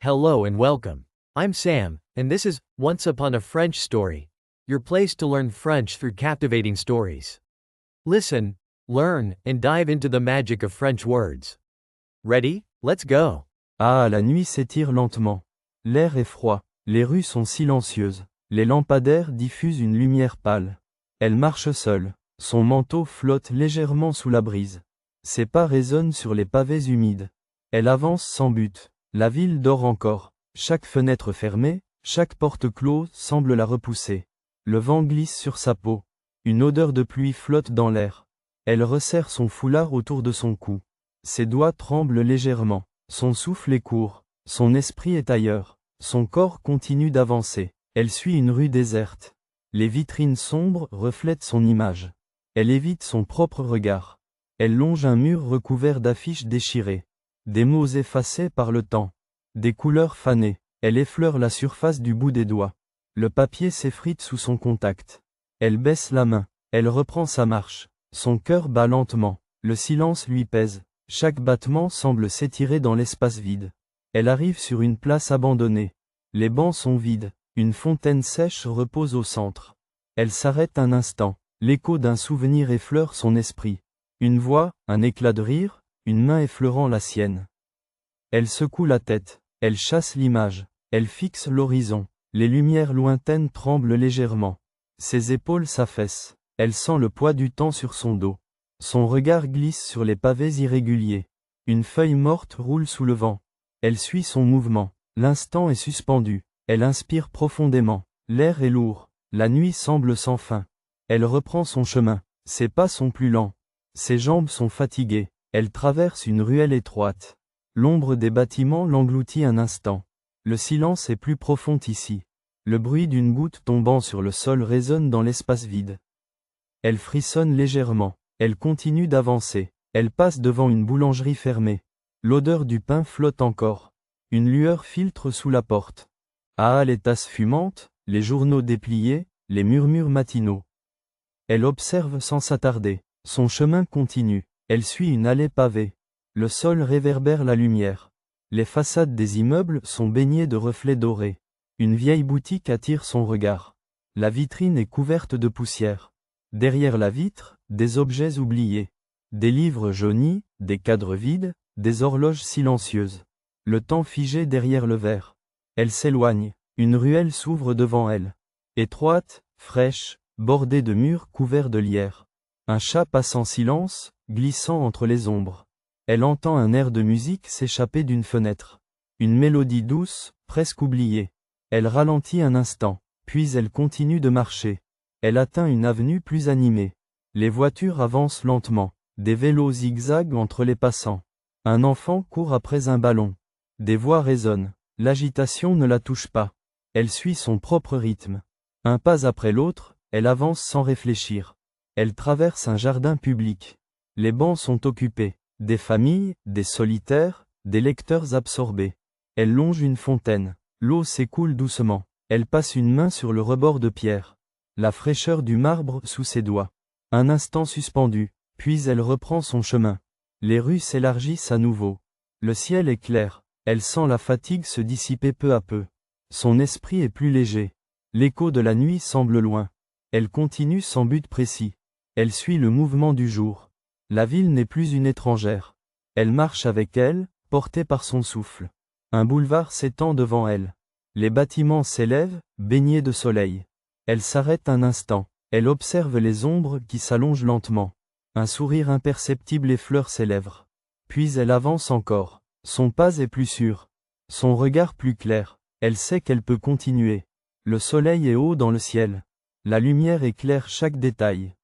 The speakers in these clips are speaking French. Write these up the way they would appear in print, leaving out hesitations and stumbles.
Hello and welcome. I'm Sam, and this is Once Upon a French Story, your place to learn French through captivating stories. Listen, learn, and dive into the magic of French words. Ready? Let's go. Ah, la nuit s'étire lentement. L'air est froid, les rues sont silencieuses, les lampadaires diffusent une lumière pâle. Elle marche seule, son manteau flotte légèrement sous la brise. Ses pas résonnent sur les pavés humides. Elle avance sans but. La ville dort encore. Chaque fenêtre fermée, chaque porte close semble la repousser. Le vent glisse sur sa peau. Une odeur de pluie flotte dans l'air. Elle resserre son foulard autour de son cou. Ses doigts tremblent légèrement. Son souffle est court. Son esprit est ailleurs. Son corps continue d'avancer. Elle suit une rue déserte. Les vitrines sombres reflètent son image. Elle évite son propre regard. Elle longe un mur recouvert d'affiches déchirées. Des mots effacés par le temps. Des couleurs fanées. Elle effleure la surface du bout des doigts. Le papier s'effrite sous son contact. Elle baisse la main. Elle reprend sa marche. Son cœur bat lentement. Le silence lui pèse. Chaque battement semble s'étirer dans l'espace vide. Elle arrive sur une place abandonnée. Les bancs sont vides. Une fontaine sèche repose au centre. Elle s'arrête un instant. L'écho d'un souvenir effleure son esprit. Une voix, un éclat de rire, une main effleurant la sienne. Elle secoue la tête, elle chasse l'image, elle fixe l'horizon, les lumières lointaines tremblent légèrement. Ses épaules s'affaissent, elle sent le poids du temps sur son dos. Son regard glisse sur les pavés irréguliers. Une feuille morte roule sous le vent. Elle suit son mouvement, l'instant est suspendu, elle inspire profondément, l'air est lourd, la nuit semble sans fin. Elle reprend son chemin, ses pas sont plus lents, ses jambes sont fatiguées. Elle traverse une ruelle étroite. L'ombre des bâtiments l'engloutit un instant. Le silence est plus profond ici. Le bruit d'une goutte tombant sur le sol résonne dans l'espace vide. Elle frissonne légèrement. Elle continue d'avancer. Elle passe devant une boulangerie fermée. L'odeur du pain flotte encore. Une lueur filtre sous la porte. Ah, les tasses fumantes, les journaux dépliés, les murmures matinaux. Elle observe sans s'attarder. Son chemin continue. Elle suit une allée pavée. Le sol réverbère la lumière. Les façades des immeubles sont baignées de reflets dorés. Une vieille boutique attire son regard. La vitrine est couverte de poussière. Derrière la vitre, des objets oubliés. Des livres jaunis, des cadres vides, des horloges silencieuses. Le temps figé derrière le verre. Elle s'éloigne. Une ruelle s'ouvre devant elle. Étroite, fraîche, bordée de murs couverts de lierre. Un chat passe en silence, glissant entre les ombres. Elle entend un air de musique s'échapper d'une fenêtre. Une mélodie douce, presque oubliée. Elle ralentit un instant, puis elle continue de marcher. Elle atteint une avenue plus animée. Les voitures avancent lentement. Des vélos zigzaguent entre les passants. Un enfant court après un ballon. Des voix résonnent. L'agitation ne la touche pas. Elle suit son propre rythme. Un pas après l'autre, elle avance sans réfléchir. Elle traverse un jardin public. Les bancs sont occupés. Des familles, des solitaires, des lecteurs absorbés. Elle longe une fontaine. L'eau s'écoule doucement. Elle passe une main sur le rebord de pierre. La fraîcheur du marbre sous ses doigts. Un instant suspendu, puis elle reprend son chemin. Les rues s'élargissent à nouveau. Le ciel est clair. Elle sent la fatigue se dissiper peu à peu. Son esprit est plus léger. L'écho de la nuit semble loin. Elle continue sans but précis. Elle suit le mouvement du jour. La ville n'est plus une étrangère. Elle marche avec elle, portée par son souffle. Un boulevard s'étend devant elle. Les bâtiments s'élèvent, baignés de soleil. Elle s'arrête un instant. Elle observe les ombres qui s'allongent lentement. Un sourire imperceptible effleure ses lèvres. Puis elle avance encore. Son pas est plus sûr. Son regard plus clair. Elle sait qu'elle peut continuer. Le soleil est haut dans le ciel. La lumière éclaire chaque détail.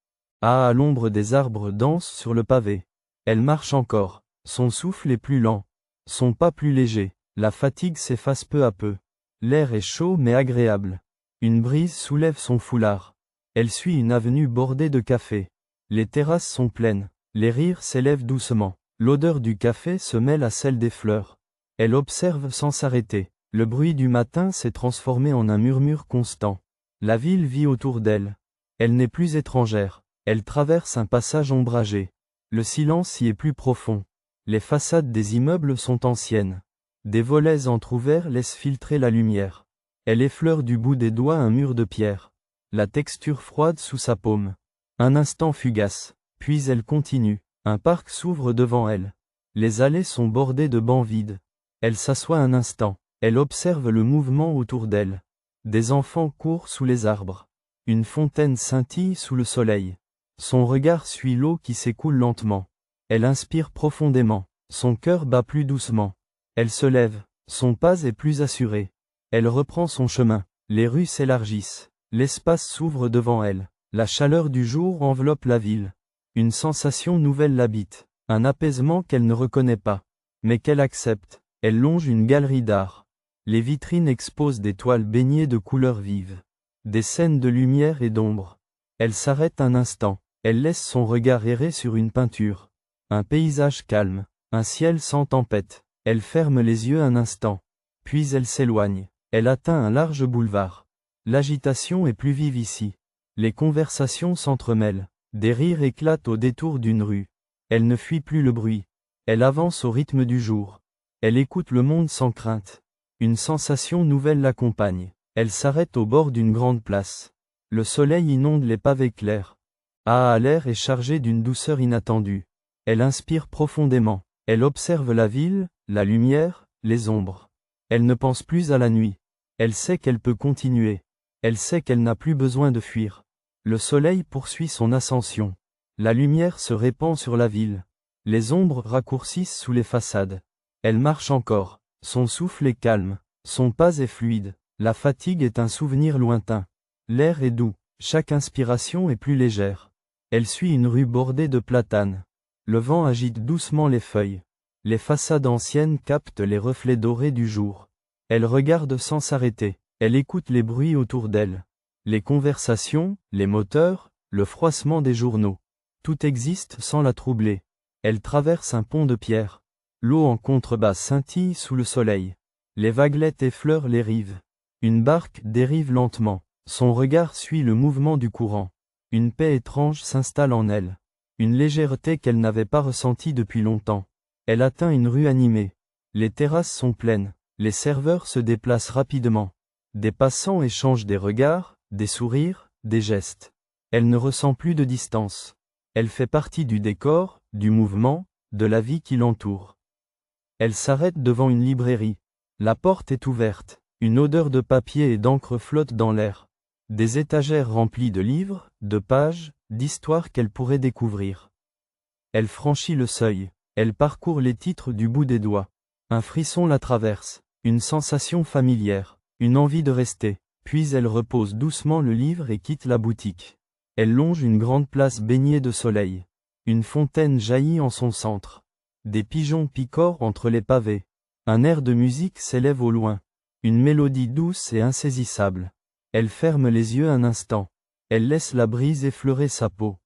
Ah, à l'ombre des arbres danse sur le pavé. Elle marche encore. Son souffle est plus lent. Son pas plus léger. La fatigue s'efface peu à peu. L'air est chaud mais agréable. Une brise soulève son foulard. Elle suit une avenue bordée de cafés. Les terrasses sont pleines. Les rires s'élèvent doucement. L'odeur du café se mêle à celle des fleurs. Elle observe sans s'arrêter. Le bruit du matin s'est transformé en un murmure constant. La ville vit autour d'elle. Elle n'est plus étrangère. Elle traverse un passage ombragé. Le silence y est plus profond. Les façades des immeubles sont anciennes. Des volets entr'ouverts laissent filtrer la lumière. Elle effleure du bout des doigts un mur de pierre. La texture froide sous sa paume. Un instant fugace, puis elle continue. Un parc s'ouvre devant elle. Les allées sont bordées de bancs vides. Elle s'assoit un instant. Elle observe le mouvement autour d'elle. Des enfants courent sous les arbres. Une fontaine scintille sous le soleil. Son regard suit l'eau qui s'écoule lentement. Elle inspire profondément. Son cœur bat plus doucement. Elle se lève. Son pas est plus assuré. Elle reprend son chemin. Les rues s'élargissent. L'espace s'ouvre devant elle. La chaleur du jour enveloppe la ville. Une sensation nouvelle l'habite. Un apaisement qu'elle ne reconnaît pas. Mais qu'elle accepte. Elle longe une galerie d'art. Les vitrines exposent des toiles baignées de couleurs vives. Des scènes de lumière et d'ombre. Elle s'arrête un instant. Elle laisse son regard errer sur une peinture. Un paysage calme. Un ciel sans tempête. Elle ferme les yeux un instant. Puis elle s'éloigne. Elle atteint un large boulevard. L'agitation est plus vive ici. Les conversations s'entremêlent. Des rires éclatent au détour d'une rue. Elle ne fuit plus le bruit. Elle avance au rythme du jour. Elle écoute le monde sans crainte. Une sensation nouvelle l'accompagne. Elle s'arrête au bord d'une grande place. Le soleil inonde les pavés clairs. L'air est chargé d'une douceur inattendue. Elle inspire profondément. Elle observe la ville, la lumière, les ombres. Elle ne pense plus à la nuit. Elle sait qu'elle peut continuer. Elle sait qu'elle n'a plus besoin de fuir. Le soleil poursuit son ascension. La lumière se répand sur la ville. Les ombres raccourcissent sous les façades. Elle marche encore. Son souffle est calme. Son pas est fluide. La fatigue est un souvenir lointain. L'air est doux. Chaque inspiration est plus légère. Elle suit une rue bordée de platanes. Le vent agite doucement les feuilles. Les façades anciennes captent les reflets dorés du jour. Elle regarde sans s'arrêter. Elle écoute les bruits autour d'elle. Les conversations, les moteurs, le froissement des journaux. Tout existe sans la troubler. Elle traverse un pont de pierre. L'eau en contrebas scintille sous le soleil. Les vaguelettes effleurent les rives. Une barque dérive lentement. Son regard suit le mouvement du courant. Une paix étrange s'installe en elle. Une légèreté qu'elle n'avait pas ressentie depuis longtemps. Elle atteint une rue animée. Les terrasses sont pleines. Les serveurs se déplacent rapidement. Des passants échangent des regards, des sourires, des gestes. Elle ne ressent plus de distance. Elle fait partie du décor, du mouvement, de la vie qui l'entoure. Elle s'arrête devant une librairie. La porte est ouverte. Une odeur de papier et d'encre flotte dans l'air. Des étagères remplies de livres, de pages, d'histoires qu'elle pourrait découvrir. Elle franchit le seuil. Elle parcourt les titres du bout des doigts. Un frisson la traverse. Une sensation familière. Une envie de rester. Puis elle repose doucement le livre et quitte la boutique. Elle longe une grande place baignée de soleil. Une fontaine jaillit en son centre. Des pigeons picorent entre les pavés. Un air de musique s'élève au loin. Une mélodie douce et insaisissable. Elle ferme les yeux un instant. Elle laisse la brise effleurer sa peau.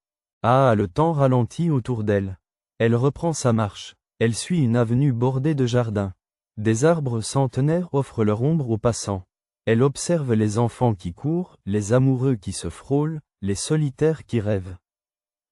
Le temps ralentit autour d'elle. Elle reprend sa marche. Elle suit une avenue bordée de jardins. Des arbres centenaires offrent leur ombre aux passants. Elle observe les enfants qui courent, les amoureux qui se frôlent, les solitaires qui rêvent.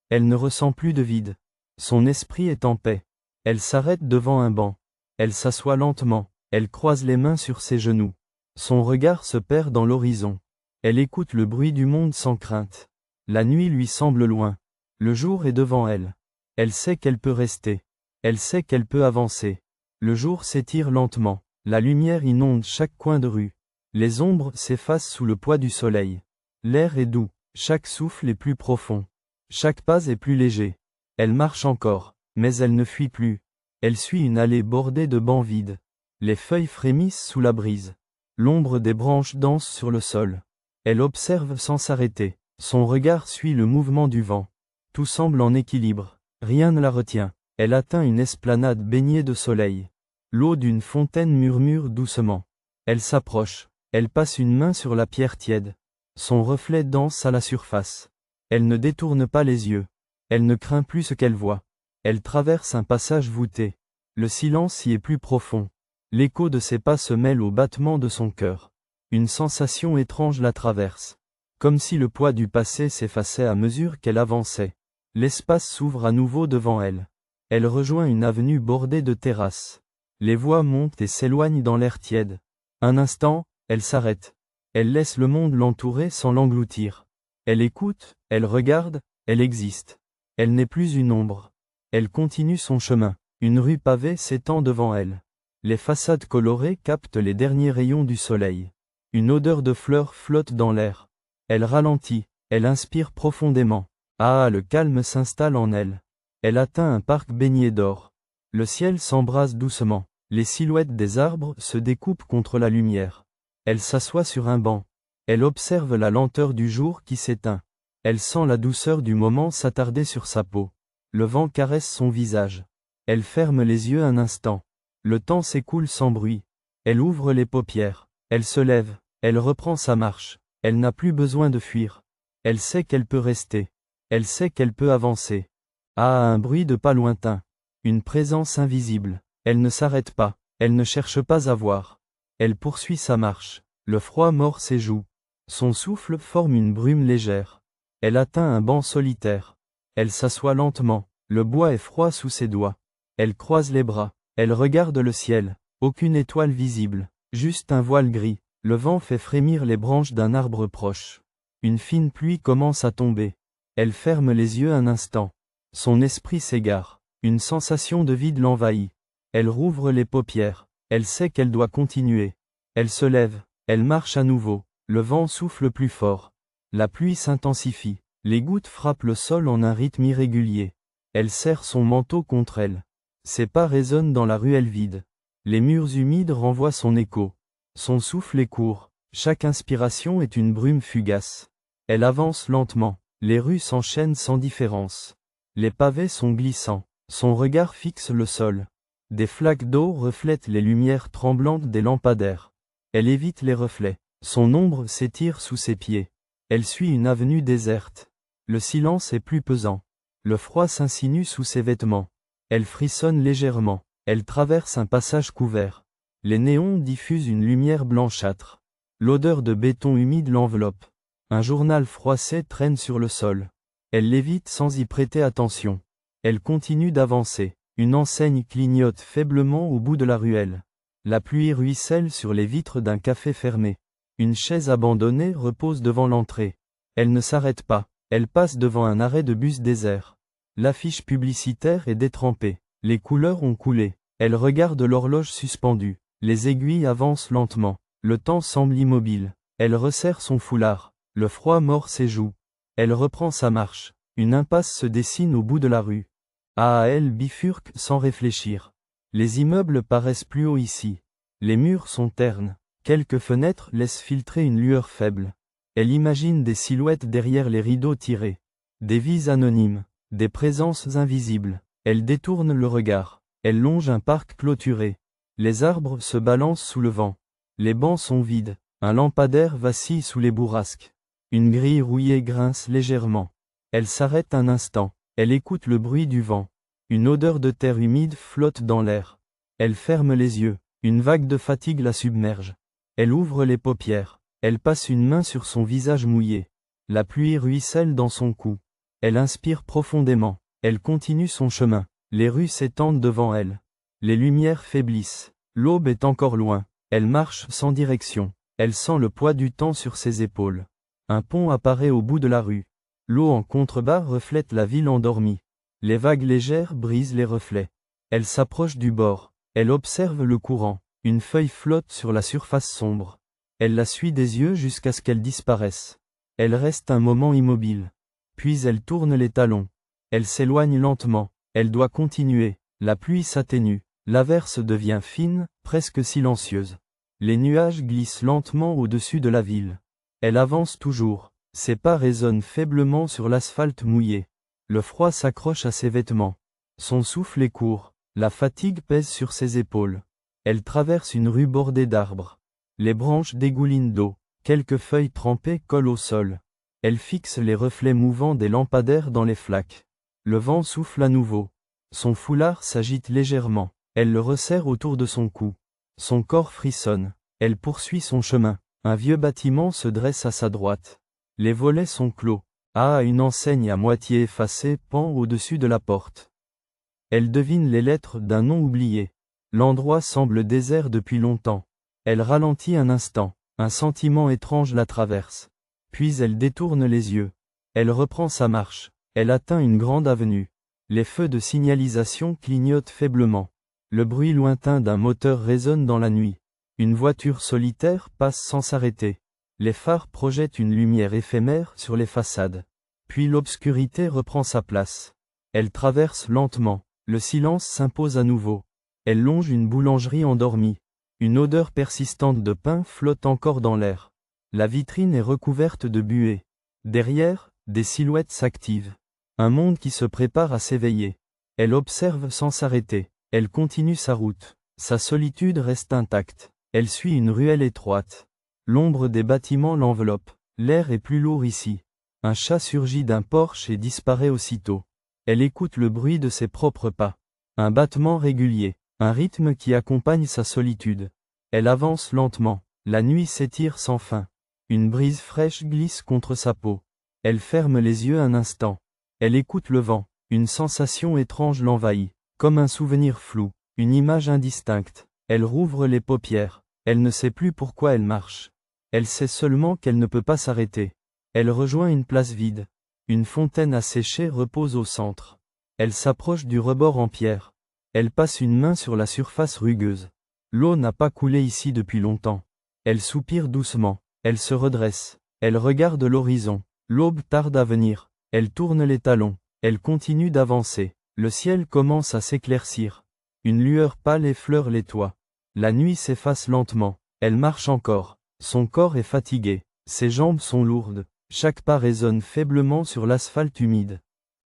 Elle ne ressent plus de vide. Son esprit est en paix. Elle s'arrête devant un banc. Elle s'assoit lentement. Elle croise les mains sur ses genoux. Son regard se perd dans l'horizon. Elle écoute le bruit du monde sans crainte. La nuit lui semble loin. Le jour est devant elle. Elle sait qu'elle peut rester. Elle sait qu'elle peut avancer. Le jour s'étire lentement. La lumière inonde chaque coin de rue. Les ombres s'effacent sous le poids du soleil. L'air est doux. Chaque souffle est plus profond. Chaque pas est plus léger. Elle marche encore, mais elle ne fuit plus. Elle suit une allée bordée de bancs vides. Les feuilles frémissent sous la brise. L'ombre des branches danse sur le sol. Elle observe sans s'arrêter. Son regard suit le mouvement du vent. Tout semble en équilibre. Rien ne la retient. Elle atteint une esplanade baignée de soleil. L'eau d'une fontaine murmure doucement. Elle s'approche. Elle passe une main sur la pierre tiède. Son reflet danse à la surface. Elle ne détourne pas les yeux. Elle ne craint plus ce qu'elle voit. Elle traverse un passage voûté. Le silence y est plus profond. L'écho de ses pas se mêle au battement de son cœur. Une sensation étrange la traverse. Comme si le poids du passé s'effaçait à mesure qu'elle avançait. L'espace s'ouvre à nouveau devant elle. Elle rejoint une avenue bordée de terrasses. Les voix montent et s'éloignent dans l'air tiède. Un instant, elle s'arrête. Elle laisse le monde l'entourer sans l'engloutir. Elle écoute, elle regarde, elle existe. Elle n'est plus une ombre. Elle continue son chemin. Une rue pavée s'étend devant elle. Les façades colorées captent les derniers rayons du soleil. Une odeur de fleurs flotte dans l'air. Elle ralentit, elle inspire profondément. Ah, le calme s'installe en elle. Elle atteint un parc baigné d'or. Le ciel s'embrase doucement. Les silhouettes des arbres se découpent contre la lumière. Elle s'assoit sur un banc. Elle observe la lenteur du jour qui s'éteint. Elle sent la douceur du moment s'attarder sur sa peau. Le vent caresse son visage. Elle ferme les yeux un instant. Le temps s'écoule sans bruit. Elle ouvre les paupières. Elle se lève. Elle reprend sa marche. Elle n'a plus besoin de fuir. Elle sait qu'elle peut rester. Elle sait qu'elle peut avancer. Ah, un bruit de pas lointain. Une présence invisible. Elle ne s'arrête pas. Elle ne cherche pas à voir. Elle poursuit sa marche. Le froid mord ses joues. Son souffle forme une brume légère. Elle atteint un banc solitaire. Elle s'assoit lentement. Le bois est froid sous ses doigts. Elle croise les bras. Elle regarde le ciel. Aucune étoile visible. Juste un voile gris. Le vent fait frémir les branches d'un arbre proche. Une fine pluie commence à tomber. Elle ferme les yeux un instant. Son esprit s'égare. Une sensation de vide l'envahit. Elle rouvre les paupières. Elle sait qu'elle doit continuer. Elle se lève. Elle marche à nouveau. Le vent souffle plus fort. La pluie s'intensifie. Les gouttes frappent le sol en un rythme irrégulier. Elle serre son manteau contre elle. Ses pas résonnent dans la ruelle vide. Les murs humides renvoient son écho. Son souffle est court. Chaque inspiration est une brume fugace. Elle avance lentement. Les rues s'enchaînent sans différence. Les pavés sont glissants. Son regard fixe le sol. Des flaques d'eau reflètent les lumières tremblantes des lampadaires. Elle évite les reflets. Son ombre s'étire sous ses pieds. Elle suit une avenue déserte. Le silence est plus pesant. Le froid s'insinue sous ses vêtements. Elle frissonne légèrement. Elle traverse un passage couvert. Les néons diffusent une lumière blanchâtre. L'odeur de béton humide l'enveloppe. Un journal froissé traîne sur le sol. Elle l'évite sans y prêter attention. Elle continue d'avancer. Une enseigne clignote faiblement au bout de la ruelle. La pluie ruisselle sur les vitres d'un café fermé. Une chaise abandonnée repose devant l'entrée. Elle ne s'arrête pas. Elle passe devant un arrêt de bus désert. L'affiche publicitaire est détrempée. Les couleurs ont coulé. Elle regarde l'horloge suspendue. Les aiguilles avancent lentement. Le temps semble immobile. Elle resserre son foulard. Le froid mord ses joues. Elle reprend sa marche. Une impasse se dessine au bout de la rue. Ah, elle bifurque sans réfléchir. Les immeubles paraissent plus hauts ici. Les murs sont ternes. Quelques fenêtres laissent filtrer une lueur faible. Elle imagine des silhouettes derrière les rideaux tirés. Des vies anonymes. Des présences invisibles. Elle détourne le regard. Elle longe un parc clôturé. Les arbres se balancent sous le vent. Les bancs sont vides. Un lampadaire vacille sous les bourrasques. Une grille rouillée grince légèrement. Elle s'arrête un instant. Elle écoute le bruit du vent. Une odeur de terre humide flotte dans l'air. Elle ferme les yeux. Une vague de fatigue la submerge. Elle ouvre les paupières. Elle passe une main sur son visage mouillé. La pluie ruisselle dans son cou. Elle inspire profondément. Elle continue son chemin. Les rues s'étendent devant elle. Les lumières faiblissent. L'aube est encore loin. Elle marche sans direction. Elle sent le poids du temps sur ses épaules. Un pont apparaît au bout de la rue. L'eau en contrebas reflète la ville endormie. Les vagues légères brisent les reflets. Elle s'approche du bord. Elle observe le courant. Une feuille flotte sur la surface sombre. Elle la suit des yeux jusqu'à ce qu'elle disparaisse. Elle reste un moment immobile. Puis elle tourne les talons. Elle s'éloigne lentement. Elle doit continuer. La pluie s'atténue. L'averse devient fine, presque silencieuse. Les nuages glissent lentement au-dessus de la ville. Elle avance toujours. Ses pas résonnent faiblement sur l'asphalte mouillé. Le froid s'accroche à ses vêtements. Son souffle est court. La fatigue pèse sur ses épaules. Elle traverse une rue bordée d'arbres. Les branches dégoulinent d'eau. Quelques feuilles trempées collent au sol. Elle fixe les reflets mouvants des lampadaires dans les flaques. Le vent souffle à nouveau. Son foulard s'agite légèrement. Elle le resserre autour de son cou. Son corps frissonne. Elle poursuit son chemin. Un vieux bâtiment se dresse à sa droite. Les volets sont clos. Ah, une enseigne à moitié effacée pend au-dessus de la porte. Elle devine les lettres d'un nom oublié. L'endroit semble désert depuis longtemps. Elle ralentit un instant, un sentiment étrange la traverse. Puis elle détourne les yeux. Elle reprend sa marche. Elle atteint une grande avenue. Les feux de signalisation clignotent faiblement. Le bruit lointain d'un moteur résonne dans la nuit. Une voiture solitaire passe sans s'arrêter. Les phares projettent une lumière éphémère sur les façades. Puis l'obscurité reprend sa place. Elle traverse lentement. Le silence s'impose à nouveau. Elle longe une boulangerie endormie. Une odeur persistante de pain flotte encore dans l'air. La vitrine est recouverte de buée. Derrière, des silhouettes s'activent. Un monde qui se prépare à s'éveiller. Elle observe sans s'arrêter. Elle continue sa route. Sa solitude reste intacte. Elle suit une ruelle étroite. L'ombre des bâtiments l'enveloppe. L'air est plus lourd ici. Un chat surgit d'un porche et disparaît aussitôt. Elle écoute le bruit de ses propres pas. Un battement régulier. Un rythme qui accompagne sa solitude. Elle avance lentement. La nuit s'étire sans fin. Une brise fraîche glisse contre sa peau. Elle ferme les yeux un instant. Elle écoute le vent. Une sensation étrange l'envahit. Comme un souvenir flou. Une image indistincte. Elle rouvre les paupières. Elle ne sait plus pourquoi elle marche. Elle sait seulement qu'elle ne peut pas s'arrêter. Elle rejoint une place vide. Une fontaine asséchée repose au centre. Elle s'approche du rebord en pierre. Elle passe une main sur la surface rugueuse. L'eau n'a pas coulé ici depuis longtemps. Elle soupire doucement. Elle se redresse. Elle regarde l'horizon. L'aube tarde à venir. Elle tourne les talons. Elle continue d'avancer. Le ciel commence à s'éclaircir. Une lueur pâle effleure les toits. La nuit s'efface lentement. Elle marche encore. Son corps est fatigué. Ses jambes sont lourdes. Chaque pas résonne faiblement sur l'asphalte humide.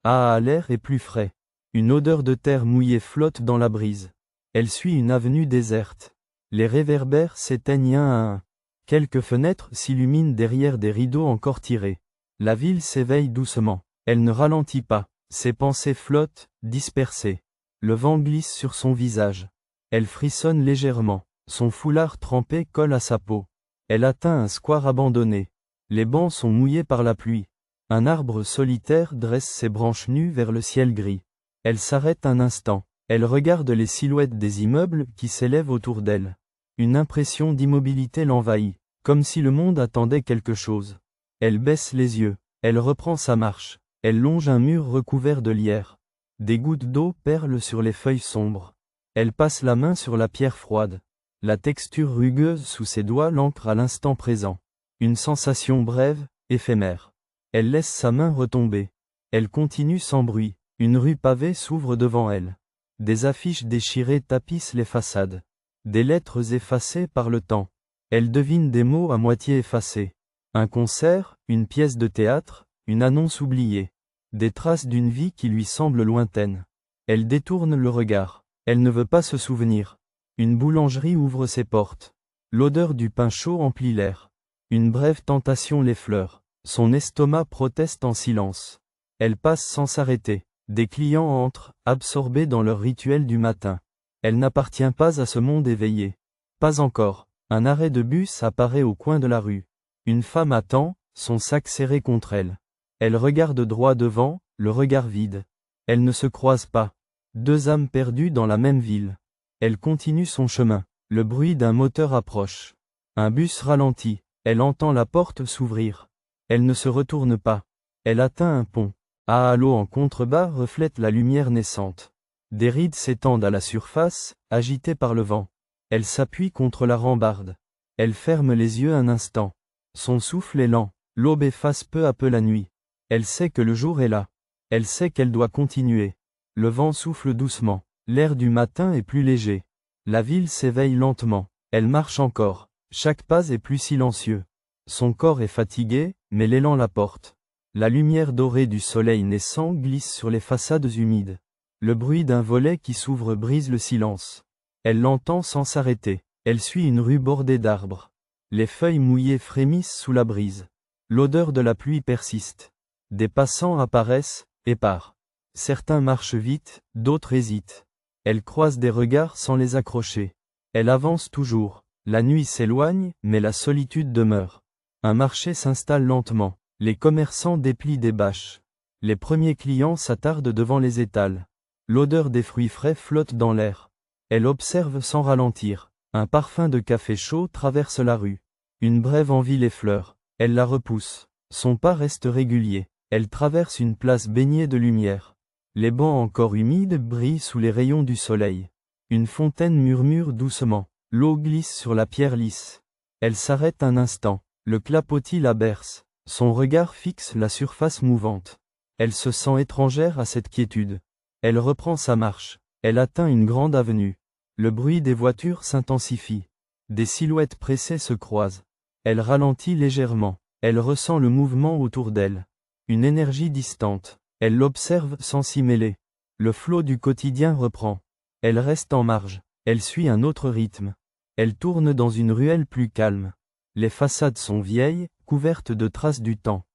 L'air est plus frais. Une odeur de terre mouillée flotte dans la brise. Elle suit une avenue déserte. Les réverbères s'éteignent un à un. Quelques fenêtres s'illuminent derrière des rideaux encore tirés. La ville s'éveille doucement. Elle ne ralentit pas. Ses pensées flottent, dispersées. Le vent glisse sur son visage. Elle frissonne légèrement. Son foulard trempé colle à sa peau. Elle atteint un square abandonné. Les bancs sont mouillés par la pluie. Un arbre solitaire dresse ses branches nues vers le ciel gris. Elle s'arrête un instant. Elle regarde les silhouettes des immeubles qui s'élèvent autour d'elle. Une impression d'immobilité l'envahit, comme si le monde attendait quelque chose. Elle baisse les yeux. Elle reprend sa marche. Elle longe un mur recouvert de lierre. Des gouttes d'eau perlent sur les feuilles sombres. Elle passe la main sur la pierre froide. La texture rugueuse sous ses doigts l'ancre à l'instant présent. Une sensation brève, éphémère. Elle laisse sa main retomber. Elle continue sans bruit. Une rue pavée s'ouvre devant elle. Des affiches déchirées tapissent les façades. Des lettres effacées par le temps. Elle devine des mots à moitié effacés. Un concert, une pièce de théâtre, une annonce oubliée. Des traces d'une vie qui lui semble lointaine. Elle détourne le regard. Elle ne veut pas se souvenir. Une boulangerie ouvre ses portes. L'odeur du pain chaud emplit l'air. Une brève tentation l'effleure. Son estomac proteste en silence. Elle passe sans s'arrêter. Des clients entrent, absorbés dans leur rituel du matin. Elle n'appartient pas à ce monde éveillé. Pas encore. Un arrêt de bus apparaît au coin de la rue. Une femme attend, son sac serré contre elle. Elle regarde droit devant, le regard vide. Elles ne se croisent pas. Deux âmes perdues dans la même ville. Elle continue son chemin. Le bruit d'un moteur approche. Un bus ralentit. Elle entend la porte s'ouvrir. Elle ne se retourne pas. Elle atteint un pont. L'eau en contrebas reflète la lumière naissante. Des rides s'étendent à la surface, agitées par le vent. Elle s'appuie contre la rambarde. Elle ferme les yeux un instant. Son souffle est lent. L'aube efface peu à peu la nuit. Elle sait que le jour est là. Elle sait qu'elle doit continuer. Le vent souffle doucement. L'air du matin est plus léger. La ville s'éveille lentement. Elle marche encore. Chaque pas est plus silencieux. Son corps est fatigué, mais l'élan la porte. La lumière dorée du soleil naissant glisse sur les façades humides. Le bruit d'un volet qui s'ouvre brise le silence. Elle l'entend sans s'arrêter. Elle suit une rue bordée d'arbres. Les feuilles mouillées frémissent sous la brise. L'odeur de la pluie persiste. Des passants apparaissent, épars. Certains marchent vite, d'autres hésitent. Elle croise des regards sans les accrocher. Elle avance toujours. La nuit s'éloigne, mais la solitude demeure. Un marché s'installe lentement. Les commerçants déplient des bâches. Les premiers clients s'attardent devant les étals. L'odeur des fruits frais flotte dans l'air. Elle observe sans ralentir. Un parfum de café chaud traverse la rue. Une brève envie l'effleure. Elle la repousse. Son pas reste régulier. Elle traverse une place baignée de lumière. Les bancs encore humides brillent sous les rayons du soleil. Une fontaine murmure doucement. L'eau glisse sur la pierre lisse. Elle s'arrête un instant. Le clapotis la berce. Son regard fixe la surface mouvante. Elle se sent étrangère à cette quiétude. Elle reprend sa marche. Elle atteint une grande avenue. Le bruit des voitures s'intensifie. Des silhouettes pressées se croisent. Elle ralentit légèrement. Elle ressent le mouvement autour d'elle. Une énergie distante. Elle l'observe sans s'y mêler. Le flot du quotidien reprend. Elle reste en marge. Elle suit un autre rythme. Elle tourne dans une ruelle plus calme. Les façades sont vieilles, couvertes de traces du temps.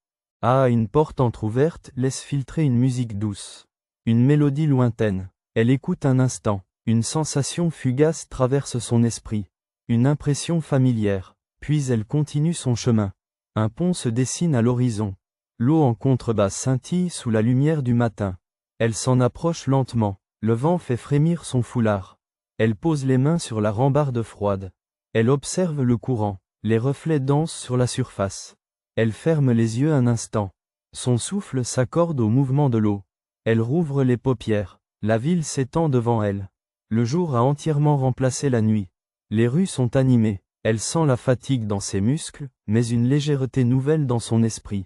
Ah, une porte entr'ouverte laisse filtrer une musique douce. Une mélodie lointaine. Elle écoute un instant. Une sensation fugace traverse son esprit. Une impression familière. Puis elle continue son chemin. Un pont se dessine à l'horizon. L'eau en contrebasse scintille sous la lumière du matin. Elle s'en approche lentement. Le vent fait frémir son foulard. Elle pose les mains sur la rambarde froide. Elle observe le courant. Les reflets dansent sur la surface. Elle ferme les yeux un instant. Son souffle s'accorde au mouvement de l'eau. Elle rouvre les paupières. La ville s'étend devant elle. Le jour a entièrement remplacé la nuit. Les rues sont animées. Elle sent la fatigue dans ses muscles, mais une légèreté nouvelle dans son esprit.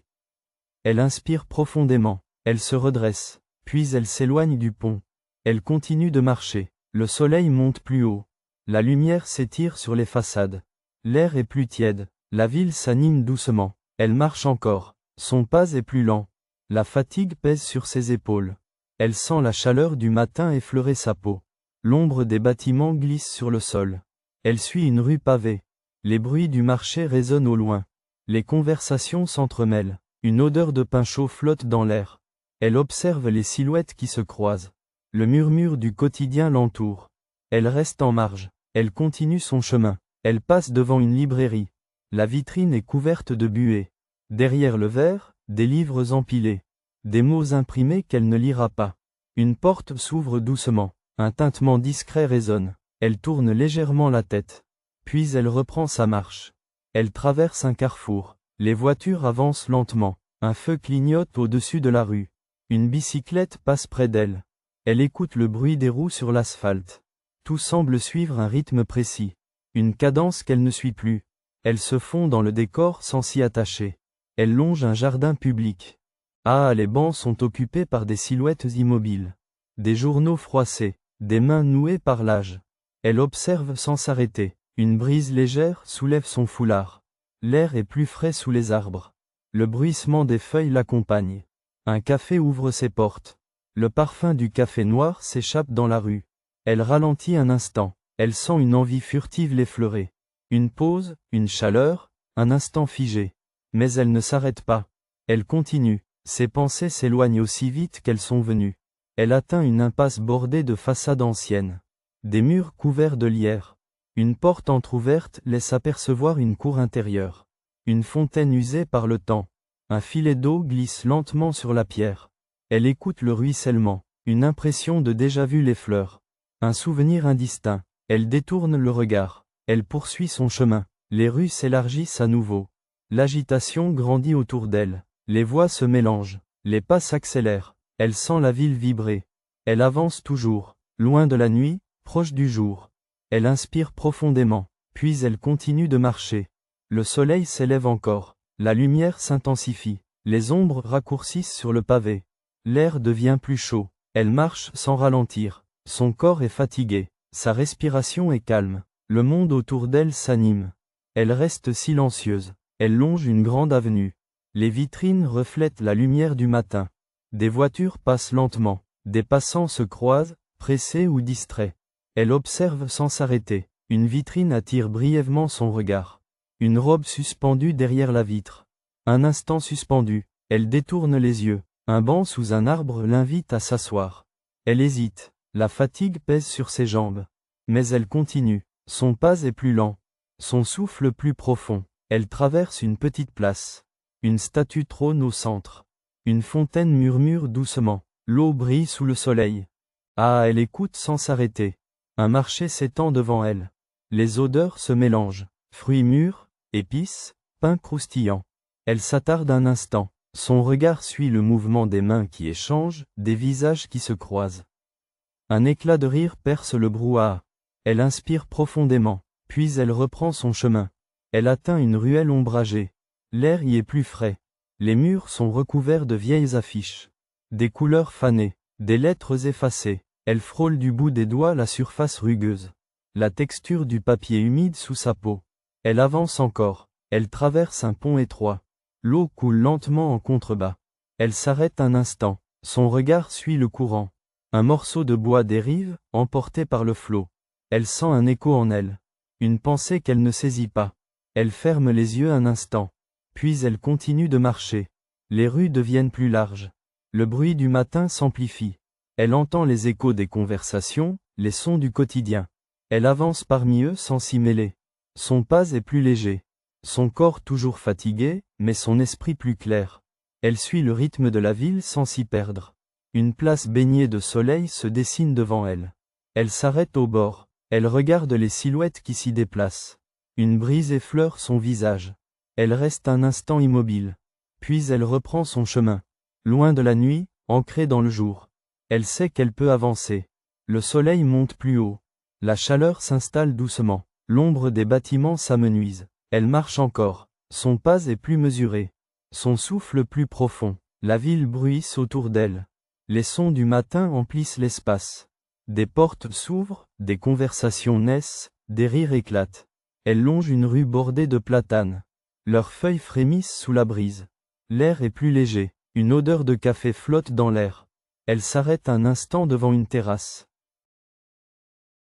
Elle inspire profondément. Elle se redresse. Puis elle s'éloigne du pont. Elle continue de marcher. Le soleil monte plus haut. La lumière s'étire sur les façades. L'air est plus tiède. La ville s'anime doucement. Elle marche encore. Son pas est plus lent. La fatigue pèse sur ses épaules. Elle sent la chaleur du matin effleurer sa peau. L'ombre des bâtiments glisse sur le sol. Elle suit une rue pavée. Les bruits du marché résonnent au loin. Les conversations s'entremêlent. Une odeur de pain chaud flotte dans l'air. Elle observe les silhouettes qui se croisent. Le murmure du quotidien l'entoure. Elle reste en marge. Elle continue son chemin. Elle passe devant une librairie. La vitrine est couverte de buée. Derrière le verre, des livres empilés. Des mots imprimés qu'elle ne lira pas. Une porte s'ouvre doucement. Un tintement discret résonne. Elle tourne légèrement la tête. Puis elle reprend sa marche. Elle traverse un carrefour. Les voitures avancent lentement. Un feu clignote au-dessus de la rue. Une bicyclette passe près d'elle. Elle écoute le bruit des roues sur l'asphalte. Tout semble suivre un rythme précis. Une cadence qu'elle ne suit plus. Elle se fond dans le décor sans s'y attacher. Elle longe un jardin public. Ah, les bancs sont occupés par des silhouettes immobiles. Des journaux froissés. Des mains nouées par l'âge. Elle observe sans s'arrêter. Une brise légère soulève son foulard. L'air est plus frais sous les arbres. Le bruissement des feuilles l'accompagne. Un café ouvre ses portes. Le parfum du café noir s'échappe dans la rue. Elle ralentit un instant. Elle sent une envie furtive l'effleurer. Une pause, une chaleur, un instant figé. Mais elle ne s'arrête pas. Elle continue. Ses pensées s'éloignent aussi vite qu'elles sont venues. Elle atteint une impasse bordée de façades anciennes. Des murs couverts de lierre. Une porte entr'ouverte laisse apercevoir une cour intérieure. Une fontaine usée par le temps. Un filet d'eau glisse lentement sur la pierre. Elle écoute le ruissellement. Une impression de déjà-vu l'effleure. Un souvenir indistinct. Elle détourne le regard. Elle poursuit son chemin. Les rues s'élargissent à nouveau. L'agitation grandit autour d'elle. Les voix se mélangent. Les pas s'accélèrent. Elle sent la ville vibrer. Elle avance toujours. Loin de la nuit, proche du jour. Elle inspire profondément. Puis elle continue de marcher. Le soleil s'élève encore. La lumière s'intensifie. Les ombres raccourcissent sur le pavé. L'air devient plus chaud. Elle marche sans ralentir. Son corps est fatigué. Sa respiration est calme. Le monde autour d'elle s'anime. Elle reste silencieuse. Elle longe une grande avenue. Les vitrines reflètent la lumière du matin. Des voitures passent lentement. Des passants se croisent, pressés ou distraits. Elle observe sans s'arrêter. Une vitrine attire brièvement son regard. Une robe suspendue derrière la vitre. Un instant suspendue. Elle détourne les yeux. Un banc sous un arbre l'invite à s'asseoir. Elle hésite. La fatigue pèse sur ses jambes. Mais elle continue. Son pas est plus lent. Son souffle plus profond. Elle traverse une petite place. Une statue trône au centre. Une fontaine murmure doucement. L'eau brille sous le soleil. Ah, elle écoute sans s'arrêter. Un marché s'étend devant elle. Les odeurs se mélangent. Fruits mûrs, épices, pain croustillant. Elle s'attarde un instant. Son regard suit le mouvement des mains qui échangent, des visages qui se croisent. Un éclat de rire perce le brouhaha. Elle inspire profondément, puis elle reprend son chemin. Elle atteint une ruelle ombragée. L'air y est plus frais. Les murs sont recouverts de vieilles affiches. Des couleurs fanées, des lettres effacées. Elle frôle du bout des doigts la surface rugueuse. La texture du papier humide sous sa peau. Elle avance encore. Elle traverse un pont étroit. L'eau coule lentement en contrebas. Elle s'arrête un instant. Son regard suit le courant. Un morceau de bois dérive, emporté par le flot. Elle sent un écho en elle. Une pensée qu'elle ne saisit pas. Elle ferme les yeux un instant. Puis elle continue de marcher. Les rues deviennent plus larges. Le bruit du matin s'amplifie. Elle entend les échos des conversations, les sons du quotidien. Elle avance parmi eux sans s'y mêler. Son pas est plus léger. Son corps toujours fatigué, mais son esprit plus clair. Elle suit le rythme de la ville sans s'y perdre. Une place baignée de soleil se dessine devant elle. Elle s'arrête au bord. Elle regarde les silhouettes qui s'y déplacent. Une brise effleure son visage. Elle reste un instant immobile. Puis elle reprend son chemin. Loin de la nuit, ancrée dans le jour. Elle sait qu'elle peut avancer. Le soleil monte plus haut. La chaleur s'installe doucement. L'ombre des bâtiments s'amenuise. Elle marche encore. Son pas est plus mesuré. Son souffle plus profond. La ville bruisse autour d'elle. Les sons du matin emplissent l'espace. Des portes s'ouvrent, des conversations naissent, des rires éclatent. Elle longe une rue bordée de platanes. Leurs feuilles frémissent sous la brise. L'air est plus léger. Une odeur de café flotte dans l'air. Elle s'arrête un instant devant une terrasse.